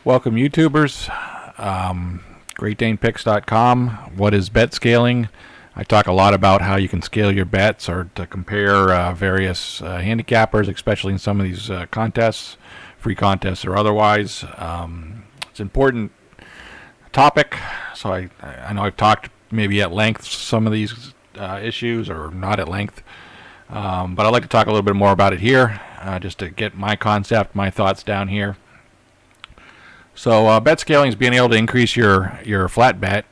Welcome, YouTubers. GreatDanePicks.com. What is bet scaling? I talk a lot about how you can scale your bets or to compare various handicappers, especially in some of these contests, free contests or otherwise. It's an important topic, so I know I've talked maybe at length some of these issues, or not at length, but I'd like to talk a little bit more about it here, just to get my concept, my thoughts down here. So bet scaling is being able to increase your flat bet,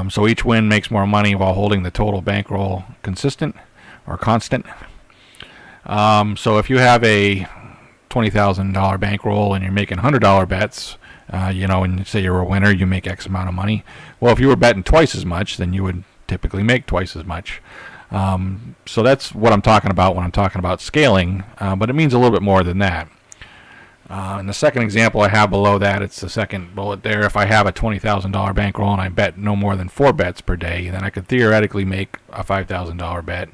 so each win makes more money while holding the total bankroll consistent or constant. So if you have a $20,000 bankroll and you're making $100 bets, and say you're a winner, you make X amount of money. Well, if you were betting twice as much, then you would typically make twice as much. So that's what I'm talking about when I'm talking about scaling, but it means a little bit more than that. And the second example I have below that, it's the second bullet there. If I have a $20,000 bankroll and I bet no more than 4 bets per day, then I could theoretically make a $5,000 bet.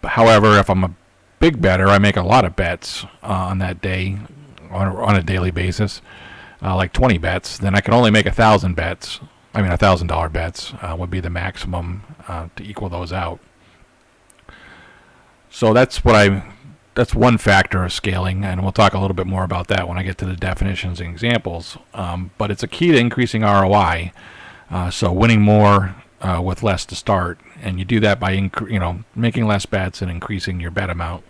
However, if I'm a big bettor, I make a lot of bets on that day, on a daily basis, like 20 bets, then I can only make $1,000 bets. I mean, $1,000 bets would be the maximum to equal those out. So that's one factor of scaling, and we'll talk a little bit more about that when I get to the definitions and examples. But it's a key to increasing ROI, so winning more with less to start, and you do that by making less bets and increasing your bet amount.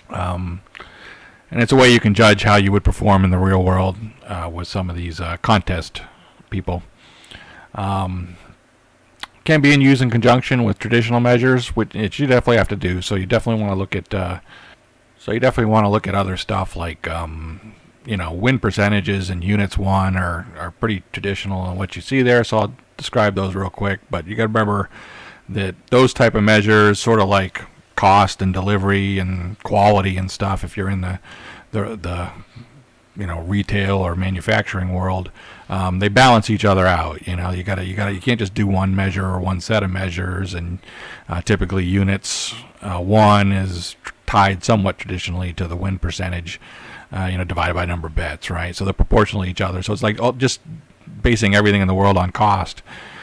And it's a way you can judge how you would perform in the real world with some of these contest people. Can be used in conjunction with traditional measures, which you definitely have to do. So you definitely want to look at other stuff like win percentages and units won are pretty traditional in what you see there. So I'll describe those real quick. But you got to remember that those type of measures, sort of like cost and delivery and quality and stuff, if you're in the retail or manufacturing world, they balance each other out. You can't just do one measure or one set of measures, and typically units won is tied somewhat traditionally to the win percentage, divided by number of bets, right? So they're proportional to each other. So it's like just basing everything in the world on cost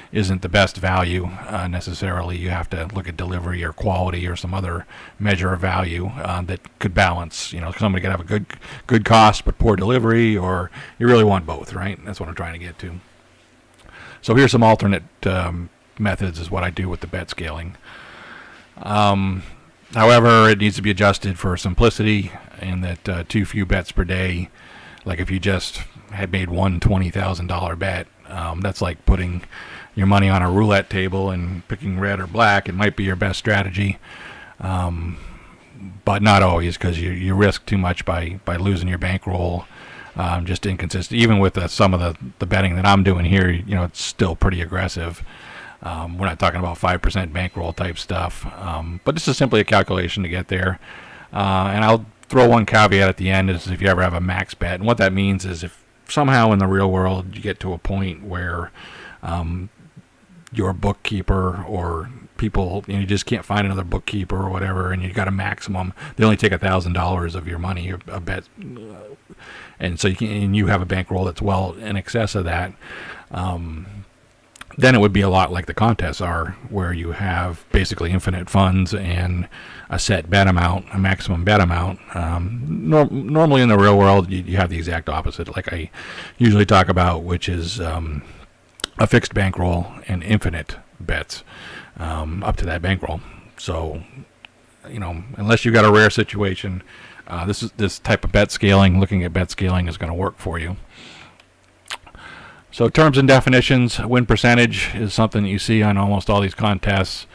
isn't the best value necessarily. You have to look at delivery or quality or some other measure of value that could balance. Somebody could have a good cost but poor delivery, or you really want both, right? That's what I'm trying to get to. So here's some alternate methods is what I do with the bet scaling. However, it needs to be adjusted for simplicity, and that too few bets per day. Like if you just had made one $20,000 bet, that's like putting your money on a roulette table and picking red or black. It might be your best strategy, but not always, because you risk too much by losing your bankroll. Just inconsistent. Even with some of the betting that I'm doing here, it's still pretty aggressive. We're not talking about 5% bankroll type stuff, but this is simply a calculation to get there. And I'll throw one caveat at the end, is if you ever have a max bet. And what that means is if somehow in the real world you get to a point where your bookkeeper or people, you just can't find another bookkeeper or whatever, and you got a maximum, they only take $1,000 of your money, a bet, and so you have a bankroll that's well in excess of that. Then it would be a lot like the contests are, where you have basically infinite funds and a set bet amount, a maximum bet amount. Normally in the real world, you have the exact opposite, like I usually talk about, which is a fixed bankroll and infinite bets up to that bankroll. So, unless you got a rare situation, this type of bet scaling, looking at bet scaling, is going to work for you. So terms and definitions. Win percentage is something that you see on almost all these contests.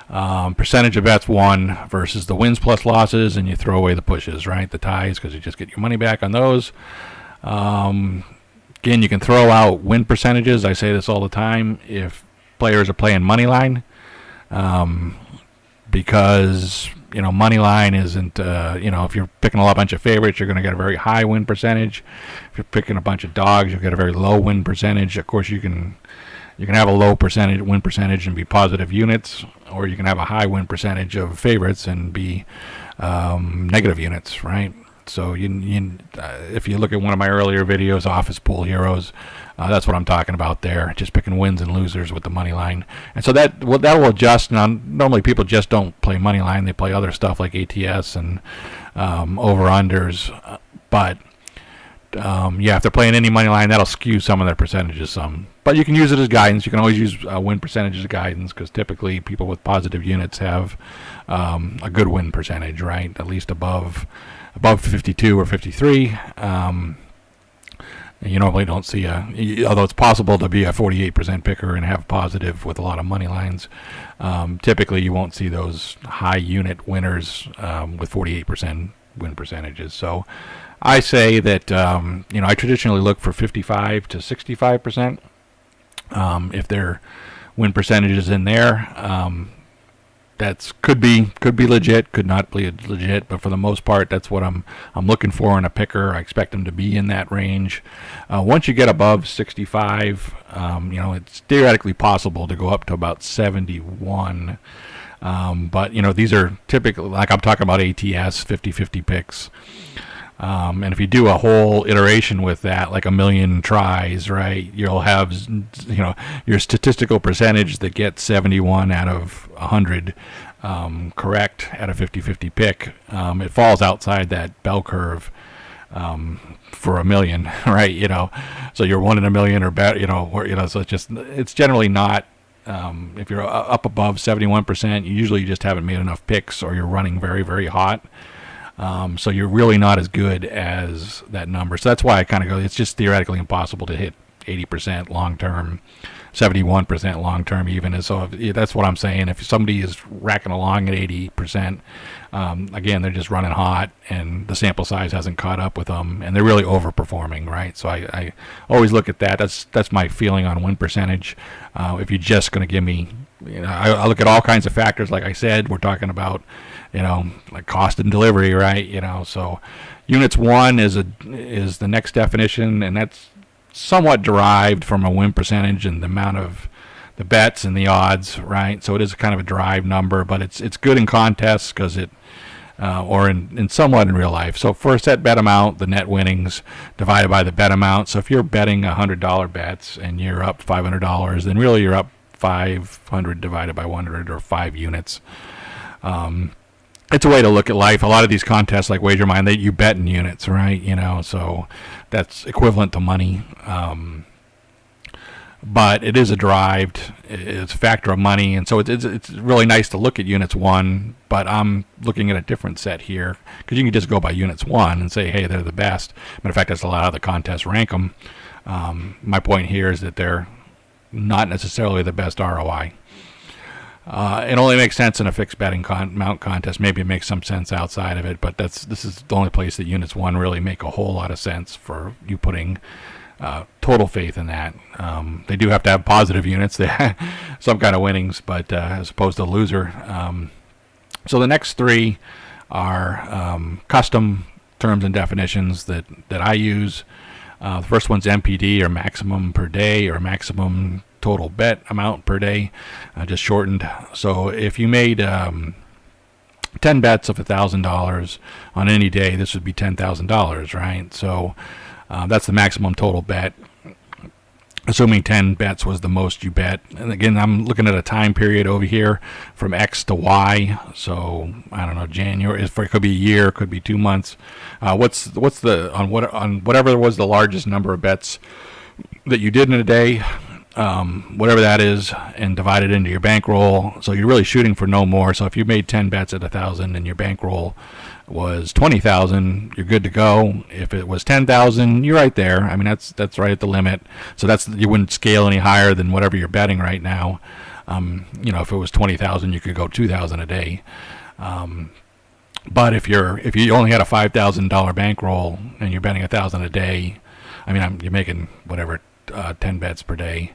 Percentage of bets won versus the wins plus losses, and you throw away the pushes, right? The ties, because you just get your money back on those. Again, you can throw out win percentages. I say this all the time if players are playing money line, because money line isn't, if you're picking a bunch of favorites, you're going to get a very high win percentage. If you're picking a bunch of dogs, you'll get a very low win percentage. Of course, you can have a low win percentage and be positive units, or you can have a high win percentage of favorites and be negative units, right? So if you look at one of my earlier videos, Office Pool Heroes, that's what I'm talking about there. Just picking wins and losers with the money line, and so that will adjust. Now, normally people just don't play money line; they play other stuff like ATS and over unders. But if they're playing any money line, that'll skew some of their percentages some. But you can use it as guidance. You can always use win percentage as guidance, because typically people with positive units have a good win percentage, right? At least above 52 or 53. You normally don't see although it's possible to be a 48% picker and have positive with a lot of money lines. Typically, you won't see those high unit winners with 48% win percentages. So I say that I traditionally look for 55 to 65%. If their win percentages in there, that's could be legit, could not be legit, but for the most part, that's what I'm looking for in a picker. I expect them to be in that range. Once you get above 65, it's theoretically possible to go up to about 71. But these are typically, like I'm talking about ATS 50-50 picks. And if you do a whole iteration with that, like a million tries, right, you'll have, your statistical percentage that gets 71 out of 100 correct at a 50-50 pick. It falls outside that bell curve for a million, right? So you're 1 in a million or better, so it's generally not. If you're up above 71%, you usually just haven't made enough picks, or you're running very, very hot. So you're really not as good as that number. So that's why I kind of go, it's just theoretically impossible to hit 80% long term, 71% long term even. And so that's what I'm saying. If somebody is racking along at 80%, again, they're just running hot and the sample size hasn't caught up with them, and they're really overperforming, right? So I always look at that. That's my feeling on win percentage. If you're just going to give me, I look at all kinds of factors. Like I said, we're talking about, like cost and delivery, right? So units 1 is the next definition, and that's somewhat derived from a win percentage and the amount of the bets and the odds, right? So it is kind of a derived number, but it's good in contests because or in somewhat in real life. So for a set bet amount, the net winnings divided by the bet amount. So if you're betting $100 bets and you're up $500, then really you're up 500 divided by 100, or 5 units. It's a way to look at life. A lot of these contests, like WagerMine, you bet in units, right? So that's equivalent to money. But it is it's a factor of money, and so it's really nice to look at units 1. But I'm looking at a different set here, because you can just go by units 1 and say, hey, they're the best. Matter of fact, that's a lot of the contests rank them. My point here is that they're not necessarily the best ROI. It only makes sense in a fixed betting amount contest. Maybe it makes some sense outside of it, but this is the only place that units 1 really make a whole lot of sense for you putting total faith in that. They do have to have positive units, some kind of winnings, but as opposed to loser. So the next 3 are custom terms and definitions that I use. The first one's MPD, or maximum per day, or maximum total bet amount per day, just shortened. So if you made 10 bets of $1,000 on any day, this would be $10,000, right? So that's the maximum total bet, assuming 10 bets was the most you bet. And again, I'm looking at a time period over here from X to Y. So I don't know, January, it could be a year, could be 2 months. What's the on whatever was the largest number of bets that you did in a day, whatever that is, and divide it into your bankroll. So you're really shooting for no more. So if you made 10 bets at 1,000 and your bankroll was 20,000, you're good to go. If it was 10,000, you're right there. I mean, that's right at the limit. So you wouldn't scale any higher than whatever you're betting right now. If it was 20,000, you could go 2,000 a day. But if you only had a $5,000 bankroll and you're betting 1,000 a day, I mean, you're making whatever 10 bets per day,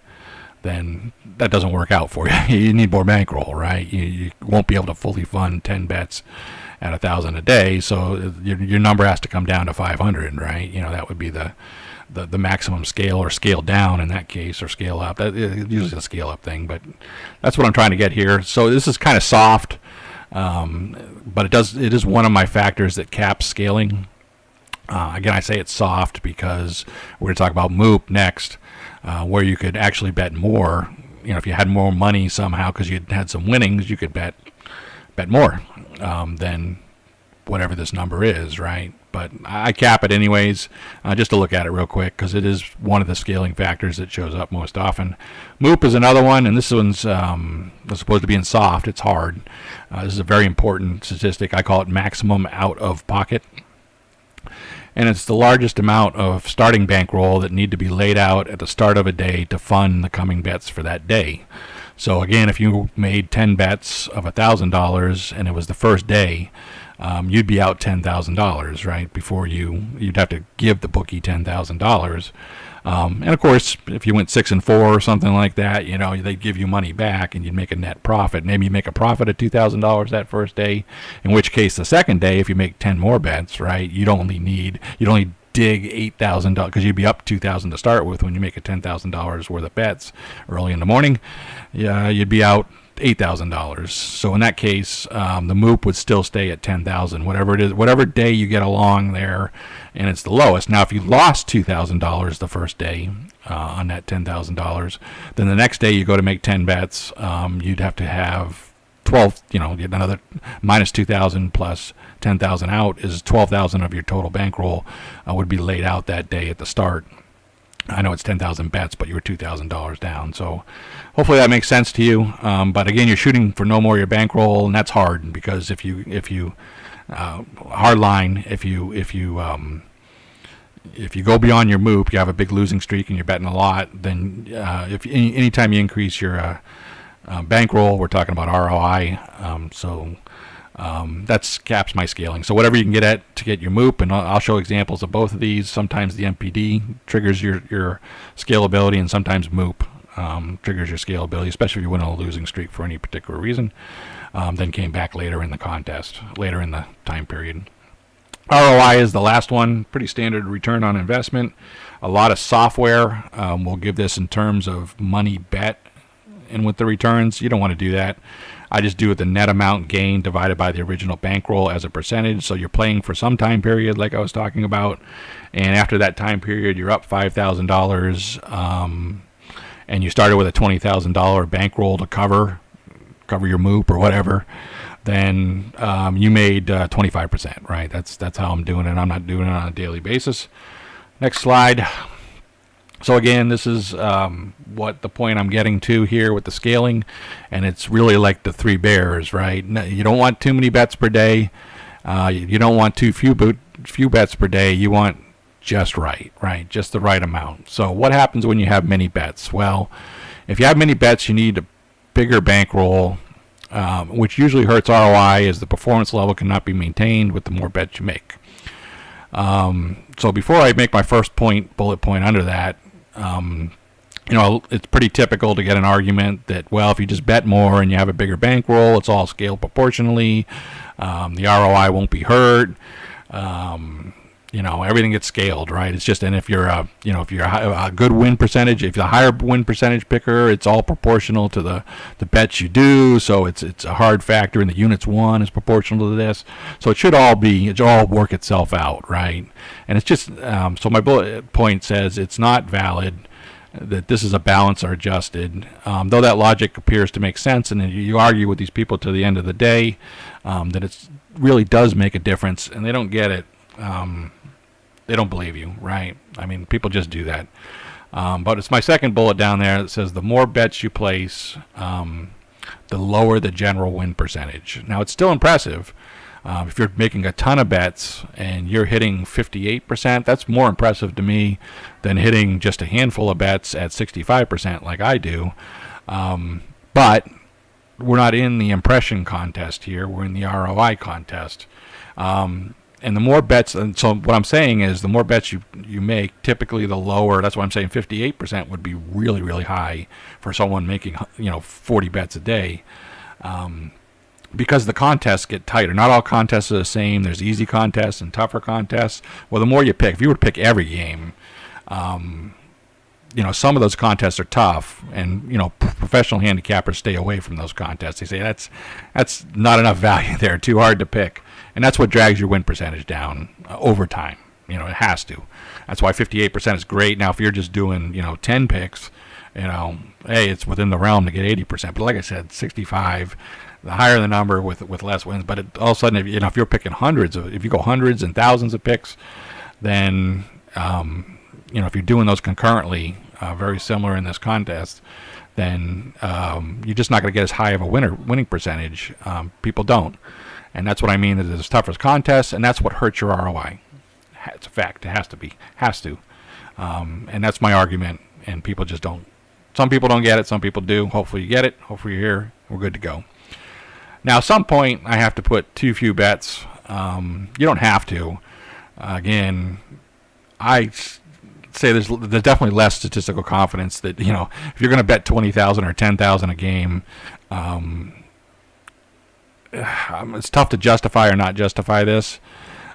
then that doesn't work out for you. You need more bankroll, right? You won't be able to fully fund 10 bets at 1,000 a day, so your number has to come down to 500, right? That would be the maximum scale, or scale down in that case, or scale up. That usually a scale up thing, but that's what I'm trying to get here. So this is kind of soft, but it is one of my factors that caps scaling. Again, I say it's soft because we're going to talk about Moop next, where you could actually bet more. If you had more money somehow because you had some winnings, you could bet more than whatever this number is, right? But I cap it anyways, just to look at it real quick, because it is one of the scaling factors that shows up most often. Moop is another one, and this one's supposed to be in soft. It's hard. This is a very important statistic. I call it maximum out of pocket. And it's the largest amount of starting bankroll that need to be laid out at the start of a day to fund the coming bets for that day. So again, if you made 10 bets of $1,000 and it was the first day, you'd be out $10,000, right? Before you'd have to give the bookie $10,000. And of course, if you went 6 and 4 or something like that, they'd give you money back and you'd make a net profit. Maybe you make a profit of $2,000 that first day, in which case the second day, if you make 10 more bets, right, you'd only dig $8,000 because you'd be up $2,000 to start with when you make a $10,000 worth of bets early in the morning. Yeah, you'd be out $8,000. So in that case, the Moop would still stay at $10,000, whatever it is, whatever day you get along there, and it's the lowest. Now, if you lost $2,000 the first day on that $10,000, then the next day you go to make 10 bets, you'd have to have 12. Get another minus 2,000 plus 10,000 out is 12,000 of your total bankroll would be laid out that day at the start. I know it's 10,000 bets, but you were $2,000 down. So hopefully that makes sense to you. But again, you're shooting for no more of your bankroll, and that's hard because if you hard line, if you go beyond your Moop, you have a big losing streak and you're betting a lot. Then if anytime you increase your bankroll, we're talking about ROI. That's caps my scaling. So whatever you can get at to get your Moop, and I'll show examples of both of these. Sometimes the MPD triggers your scalability, and sometimes Moop triggers your scalability, especially if you went on a losing streak for any particular reason, then came back later in the contest, later in the time period. ROI is the last one, pretty standard return on investment. A lot of software will give this in terms of money bet, and with the returns, you don't want to do that. I just do it the net amount gained divided by the original bankroll as a percentage. So you're playing for some time period, like I was talking about, and after that time period, you're up $5,000, and you started with a $20,000 bankroll to cover your Moop or whatever. Then you made 25%, right? That's how I'm doing it. I'm not doing it on a daily basis. Next slide. So again, this is what the point I'm getting to here with the scaling, and it's really like the three bears, right? You don't want too many bets per day. You don't want too few bets per day. You want just right? Just the right amount. So what happens when you have many bets? Well, if you have many bets, you need a bigger bankroll, which usually hurts ROI as the performance level cannot be maintained with the more bets you make. So before I make my first bullet point under that, it's pretty typical to get an argument that, well, if you just bet more and you have a bigger bankroll, it's all scaled proportionally. The ROI won't be hurt. Everything gets scaled, right? It's just, and if you're a good win percentage, if you're a higher win percentage picker, it's all proportional to the bets you do. So it's a hard factor, and the units won is proportional to this. So it all work itself out, right? And it's just, so my bullet point says it's not valid that this is a balance or adjusted, though that logic appears to make sense, and you argue with these people to the end of the day that it really does make a difference, and they don't get it. They don't believe you, right? I mean, people just do that. But it's my second bullet down there that says the more bets you place, the lower the general win percentage. Now, it's still impressive. If you're making a ton of bets and you're hitting 58%, that's more impressive to me than hitting just a handful of bets at 65% like I do. But we're not in the impression contest here. We're in the ROI contest. And the more bets, and so what I'm saying is the more bets you make, typically the lower. That's why I'm saying 58% would be really, really high for someone making 40 bets a day, because the contests get tighter. Not all contests are the same. There's easy contests and tougher contests. Well, the more you pick, if you were to pick every game, some of those contests are tough, and professional handicappers stay away from those contests. They say that's not enough value there, too hard to pick. And that's what drags your win percentage down over time. It has to. That's why 58% is great. Now, if you're just doing 10 picks, hey, it's within the realm to get 80%. But like I said, 65. The higher the number with less wins. But all of a sudden, if you're picking if you go hundreds and thousands of picks, then if you're doing those concurrently, very similar in this contest, then you're just not going to get as high of a winning percentage. People don't, and that's what I mean. That it's tougher contests, and that's what hurts your ROI. It's a fact. It has to, and that's my argument. And people just don't. Some people don't get it. Some people do. Hopefully you get it. Hopefully you're here. We're good to go. Now, at some point, I have to put too few bets. You don't have to. Again, I say there's definitely less statistical confidence that if you're going to bet 20,000 or 10,000 a game, it's tough to justify or not justify this.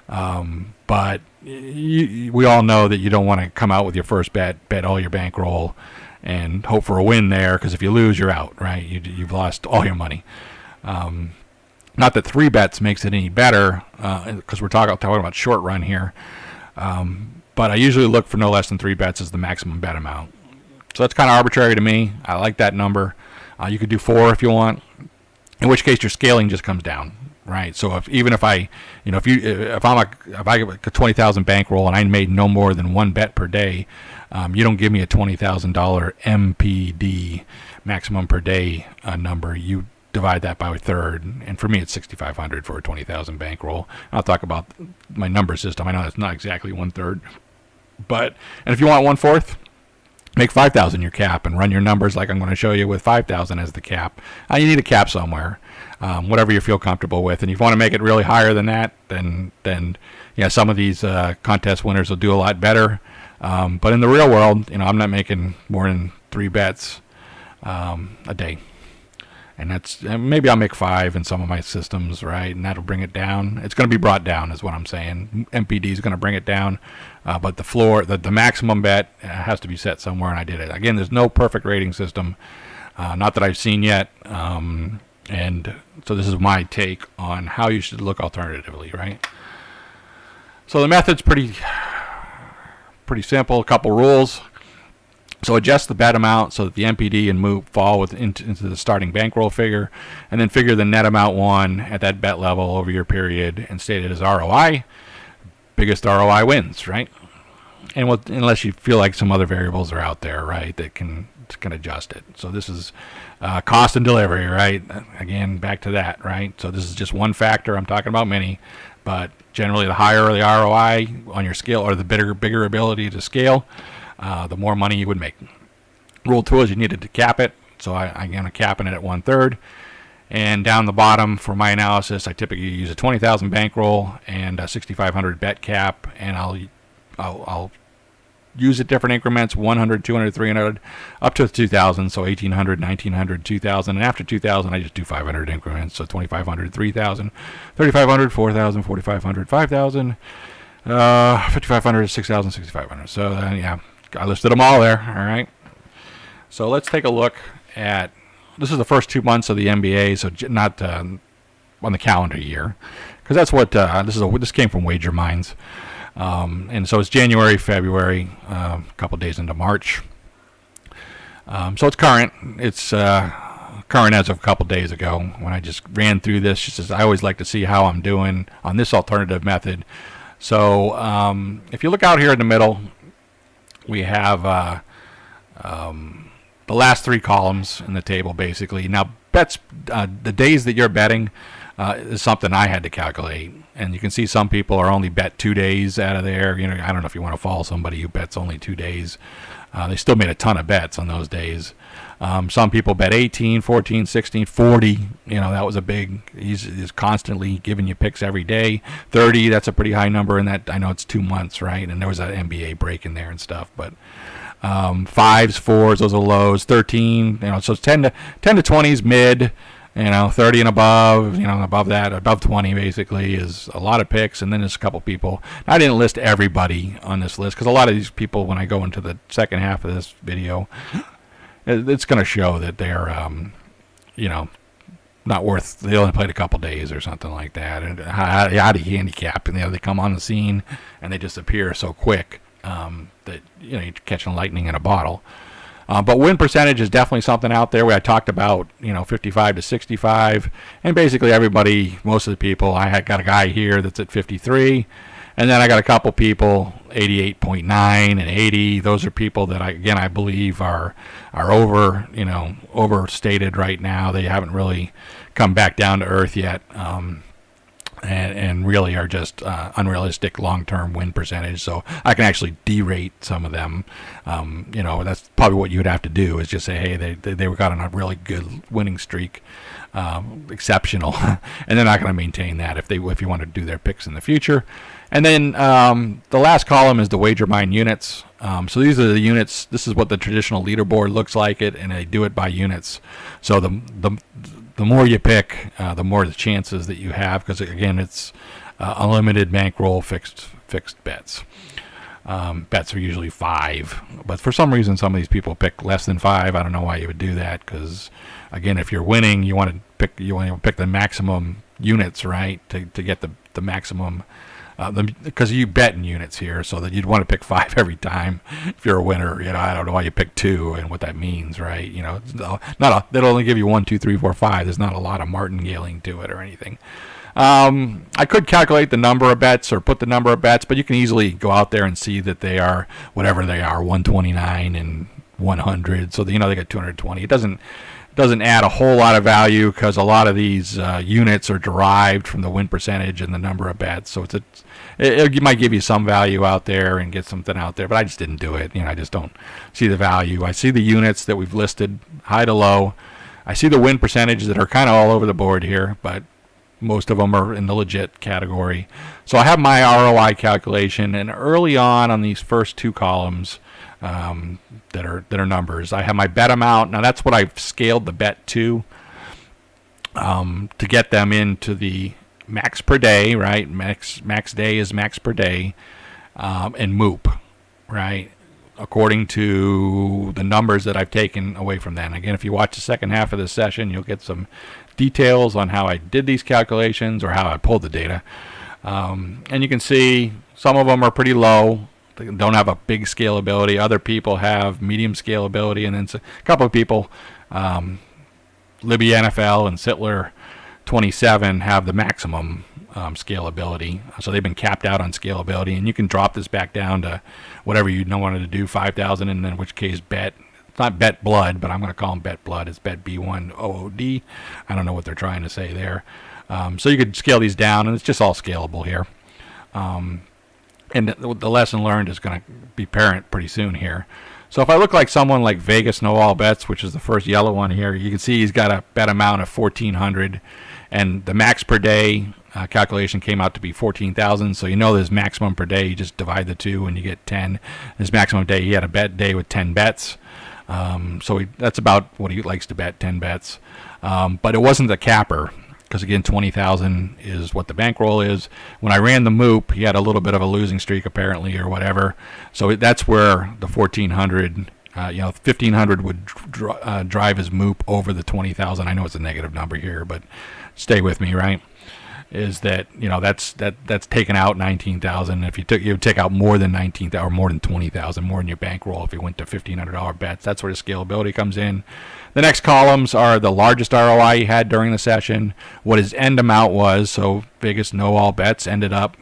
But we all know that you don't want to come out with your first bet all your bankroll, and hope for a win there, because if you lose, you're out, right? You've lost all your money. Not that 3 bets makes it any better, because we're talking about short run here. But I usually look for no less than 3 bets as the maximum bet amount. So that's kind of arbitrary to me. I like that number. You could do 4 if you want, in which case your scaling just comes down, right? So if I get a 20,000 bankroll and I made no more than 1 bet per day, you don't give me a $20,000 MPD, maximum per day number. You divide that by a third, and for me it's 6,500 for a 20,000 bankroll. I'll talk about my number system. I know that's not exactly 1/3, and if you want 1/4, make 5,000 your cap and run your numbers like I'm going to show you with 5,000 as the cap. You need a cap somewhere, whatever you feel comfortable with. And if you want to make it really higher than that, then some of these contest winners will do a lot better. But in the real world, I'm not making more than 3 bets a day. And maybe I'll make 5 in some of my systems, right? And that'll bring it down. It's going to be brought down, is what I'm saying. MPD is going to bring it down, but the floor, the maximum bet has to be set somewhere, and I did it. Again, there's no perfect rating system, not that I've seen yet. And so this is my take on how you should look alternatively, right? So the method's pretty simple. A couple rules. So adjust the bet amount so that the MPD and fall into the starting bankroll figure, and then figure the net amount won at that bet level over your period and state it as ROI. Biggest ROI wins, right? And unless you feel like some other variables are out there, right, that can adjust it. So this is cost and delivery, right? Again, back to that, right? So this is just one factor. I'm talking about many, but generally the higher the ROI on your scale, or the bigger ability to scale, the more money you would make. Rule 2 is you needed to cap it. So I'm going to capping it at 1/3. And down the bottom for my analysis, I typically use a 20,000 bankroll and a 6,500 bet cap, and I'll use it different increments: 100, 200, 300, up to 2,000. So 1,800, 1,900, 2,000, and after 2,000, I just do 500 increments. So 2,500, 3,000, 3,500, 4,000, 4,500, 5,000, 5,500, 6,000, 6,500. So I listed them all there. All right. So let's take a look at. This is the first 2 months of the NBA, so not on the calendar year, because that's what this came from Wager Minds, and so it's January, February, a couple days into March. So it's current. It's current as of a couple days ago when I just ran through this. Just as I always like to see how I'm doing on this alternative method. So if you look out here in the middle, we have the last 3 columns in the table, basically. Now, bets, the days that you're betting is something I had to calculate. And you can see some people are only bet 2 days out of there. I don't know if you want to follow somebody who bets only 2 days. They still made a ton of bets on those days. Some people bet 18, 14, 16, 40. That was a big. He's constantly giving you picks every day. 30, that's a pretty high number. And that, I know it's 2 months, right? And there was an NBA break in there and stuff. But 5s, 4s, those are lows. 13, so it's 10 to 20s mid. 30 and above, above that, above 20 basically is a lot of picks. And then there's a couple people. I didn't list everybody on this list, because a lot of these people, when I go into the second half of this video, it's going to show that they're, not worth. They only played a couple days or something like that. And how do you handicap? And they come on the scene and they disappear so quick that you're catching lightning in a bottle. But win percentage is definitely something out there. Where I talked about 55 to 65, and basically everybody, most of the people, I got a guy here that's at 53. And then I got a couple people, 88.9 and 80. Those are people that I believe are overstated right now. They haven't really come back down to earth yet, and really are just unrealistic long-term win percentage. So I can actually derate some of them. That's probably what you would have to do, is just say, hey, they were got on a really good winning streak. Exceptional, and they're not going to maintain that if you want to do their picks in the future. And then the last column is the WagerMine units. So these are the units. This is what the traditional leaderboard looks like, and they do it by units. So the more you pick, the more the chances that you have, because again, it's unlimited bankroll, fixed bets. Bets are usually 5, but for some reason, some of these people pick less than 5. I don't know why you would do that, because again, if you're winning, you want to pick the maximum units, right, to get the maximum. Because you bet in units here, so that you'd want to pick 5 every time if you're a winner. I don't know why you pick 2 and what that means, right? That'll only give you 1, 2, 3, 4, 5. There's not a lot of martingaling to it or anything. I could calculate the number of bets or put the number of bets, but you can easily go out there and see that they are whatever they are, 129 and 100. So they got 220. It doesn't add a whole lot of value, because a lot of these units are derived from the win percentage and the number of bets. So it might give you some value out there and get something out there, but I just didn't do it. I just don't see the value. I see the units that we've listed high to low. I see the win percentage that are kind of all over the board here, but most of them are in the legit category. So I have my ROI calculation, and early on these first 2 columns that are numbers, I have my bet amount. Now that's what I've scaled the bet to get them into the max per day, right? Max day is max per day, and MOOP, right? According to the numbers that I've taken away from that. And again, if you watch the second half of this session, you'll get some details on how I did these calculations or how I pulled the data. And you can see some of them are pretty low. They don't have a big scalability. Other people have medium scalability, and then a couple of people, Libby NFL and Sittler 27, have the maximum scalability. So they've been capped out on scalability, and you can drop this back down to whatever you wanted to do, 5,000, and in which case bet. It's not Bet Blood, but I'm going to call them Bet Blood. It's Bet B1OOD. I don't know what they're trying to say there. So you could scale these down, and it's just all scalable here. And the lesson learned is going to be apparent pretty soon here. So if I look like someone like Vegas No All Bets, which is the first yellow one here, you can see he's got a bet amount of 1,400, and the max per day calculation came out to be 14,000. So there's maximum per day. You just divide the 2 and you get 10. His maximum day, he had a bet day with 10 bets. So that's about what he likes to bet, 10 bets. But it wasn't the capper, because again, 20,000 is what the bankroll is. When I ran the MOOP, he had a little bit of a losing streak apparently, or whatever. So that's where the 1,400, 1,500 would drive his MOOP over the 20,000. I know it's a negative number here, but stay with me, right? Is that that's taken out 19,000. If you would take out more than 19,000 or more than 20,000, more than your bankroll if you went to $1,500 bets. That's where the scalability comes in. The next columns are the largest ROI he had during the session, what his end amount was. So Vegas No All Bets ended up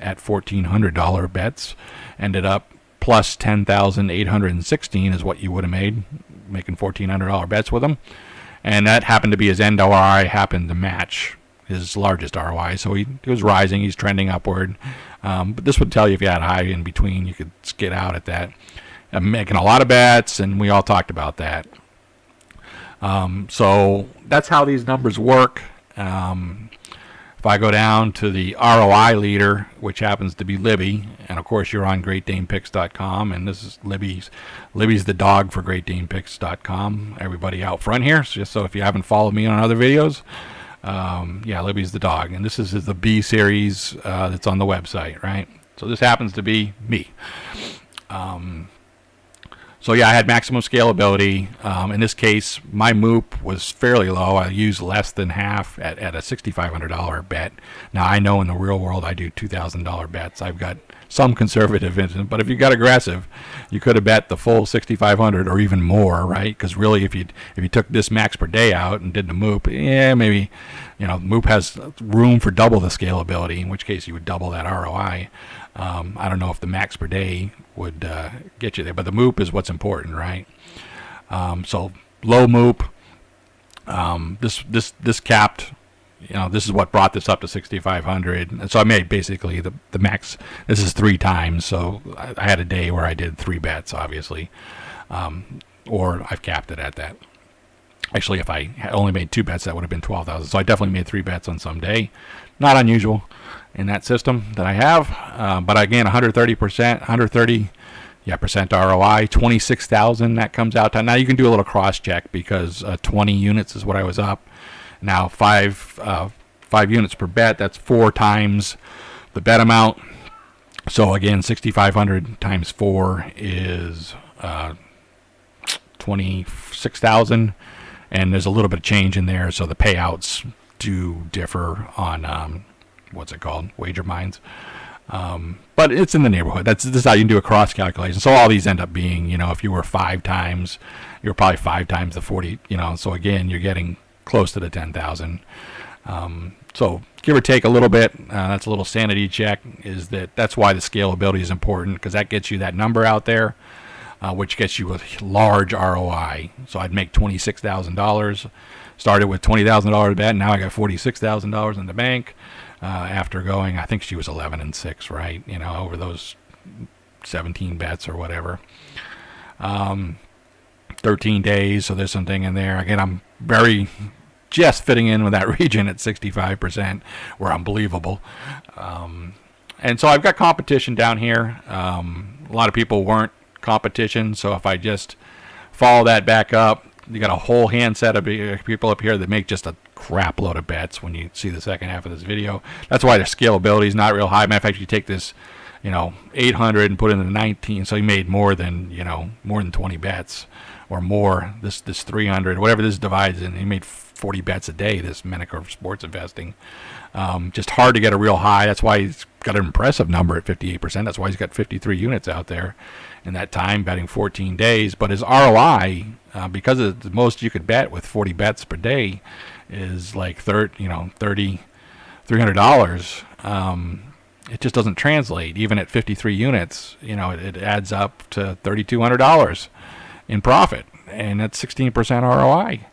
at $1,400 bets, ended up plus 10,816 is what you would have made, making $1,400 bets with him, and that happened to be his end ROI, happened to match his largest ROI. So he was rising, he's trending upward. But this would tell you if you had a high in between, you could skid out at that. Making a lot of bets, and we all talked about that. So that's how these numbers work. If I go down to the ROI leader, which happens to be Libby, and of course you're on GreatDanePicks.com, and this is Libby's the dog for GreatDanePicks.com. Everybody out front here, so just so if you haven't followed me on other videos, Libby's the dog, and this is the B series that's on the website, right? So this happens to be me. So yeah, I had maximum scalability. In this case, my MOOP was fairly low. I used less than half at a $6,500 bet. Now I know in the real world I do $2,000 bets. I've got some conservative, but if you got aggressive, you could have bet the full 6,500 or even more, right? Because really, if you took this max per day out and did the MOOP, yeah, maybe, MOOP has room for double the scalability. In which case, you would double that ROI. I don't know if the max per day would get you there, but the MOOP is what's important, right? So low MOOP. This capped. This is what brought this up to 6,500. And so I made basically the max. This is 3 times. So I had a day where I did 3 bets, obviously, or I've capped it at that. Actually, if I had only made 2 bets, that would have been 12,000. So I definitely made 3 bets on some day. Not unusual in that system that I have. But again, 130% ROI, 26,000 that comes out to. Now you can do a little cross check because 20 units is what I was up. Now 5 units per bet. That's 4 times the bet amount. So again, 6,500 times 4 is 26,000. And there's a little bit of change in there, so the payouts do differ on what's it called, Wager Minds. But it's in the neighborhood. This is how you can do a cross calculation. So all these end up being, if you were 5 times, you're probably 5 times the 40. So again, you're getting close to the 10,000. So give or take a little bit. That's a little sanity check. That's why the scalability is important, because that gets you that number out there. Which gets you a large ROI. So I'd make $26,000. Started with $20,000 bet. Now I got $46,000 in the bank. After going, I think she was 11-6, right? Over those 17 bets or whatever. 13 days. So there's something in there. Again, I'm just fitting in with that region at 65%, where I'm believable. And so I've got competition down here. A lot of people weren't competition, so if I just follow that back up, you got a whole hand set of people up here that make just a crap load of bets when you see the second half of this video. That's why the scalability is not real high. Matter of fact, you take this 800 and put it into 19, so he made more than 20 bets or more. This 300, whatever this divides in, he made 40 bets a day, this Menaker Sports Investing. Just hard to get a real high. That's why he's got an impressive number at 58%. That's why he's got 53 units out there in that time, betting 14 days. But his ROI, because of the most you could bet with 40 bets per day, is like $300. It just doesn't translate. Even at 53 units, it adds up to $3,200 in profit, and that's 16% ROI.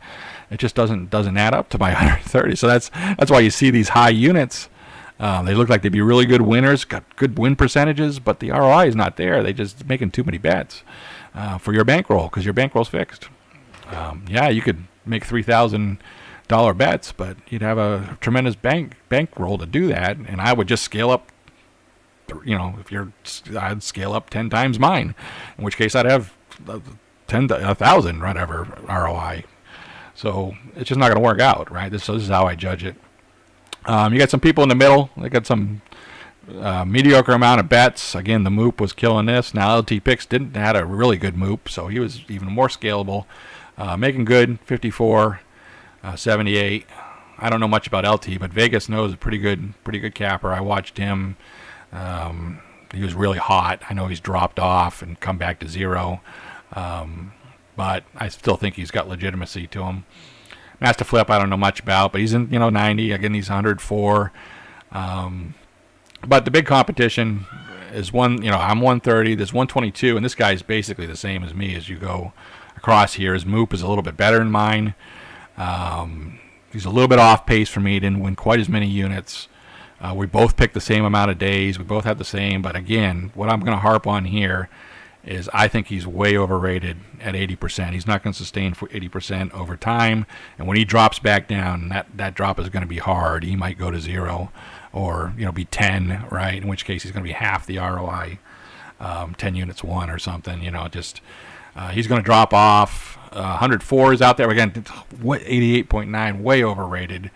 It just doesn't add up to my 130. So that's why you see these high units. They look like they'd be really good winners, got good win percentages, but the ROI is not there. They just making too many bets for your bankroll, because your bankroll's fixed. You could make $3,000 bets, but you'd have a tremendous bankroll to do that. And I would just scale up. I'd scale up 10 times mine, in which case I'd have 1,000 whatever ROI. So it's just not going to work out, right? This is how I judge it. You got some people in the middle. They got some mediocre amount of bets. Again, the MOOP was killing this. Now LT Picks had a really good MOOP, so he was even more scalable. Making good, 54, 78. I don't know much about LT, but Vegas knows a pretty good capper. I watched him. He was really hot. I know he's dropped off and come back to 0. But I still think he's got legitimacy to him. Master Flip, I don't know much about, but he's in 90. Again, he's 104. But the big competition is I'm 130. There's 122, and this guy's basically the same as me as you go across here. His MOOP is a little bit better than mine. He's a little bit off pace for me. He didn't win quite as many units. We both picked the same amount of days. We both had the same. But again, what I'm going to harp on here is I think he's way overrated at 80%. He's not going to sustain for 80% over time. And when he drops back down, that drop is going to be hard. He might go to 0 or be 10, right? In which case he's going to be half the ROI, 10 units won or something. He's going to drop off. 104 is out there. Again, 88.9, way overrated.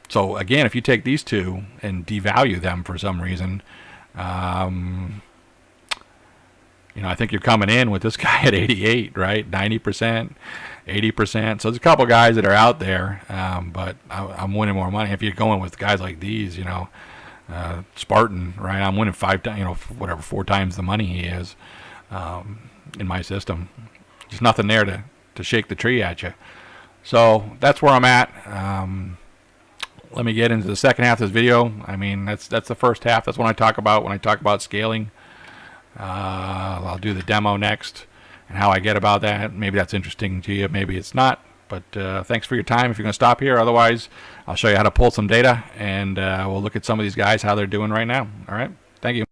So again, if you take these two and devalue them for some reason, I think you're coming in with this guy at 88, right? 90%, 80%. So there's a couple guys that are out there, but I'm winning more money if you're going with guys like these. Spartan, right? I'm winning 5 times, whatever, 4 times the money he is in my system. There's nothing there to shake the tree at you. So that's where I'm at. Let me get into the second half of this video. I mean, that's the first half. That's what I talk about when I talk about scaling. I'll do the demo next and how I get about that. Maybe that's interesting to you. Maybe it's not. But thanks for your time if you're going to stop here. Otherwise, I'll show you how to pull some data, and we'll look at some of these guys, how they're doing right now. All right? Thank you.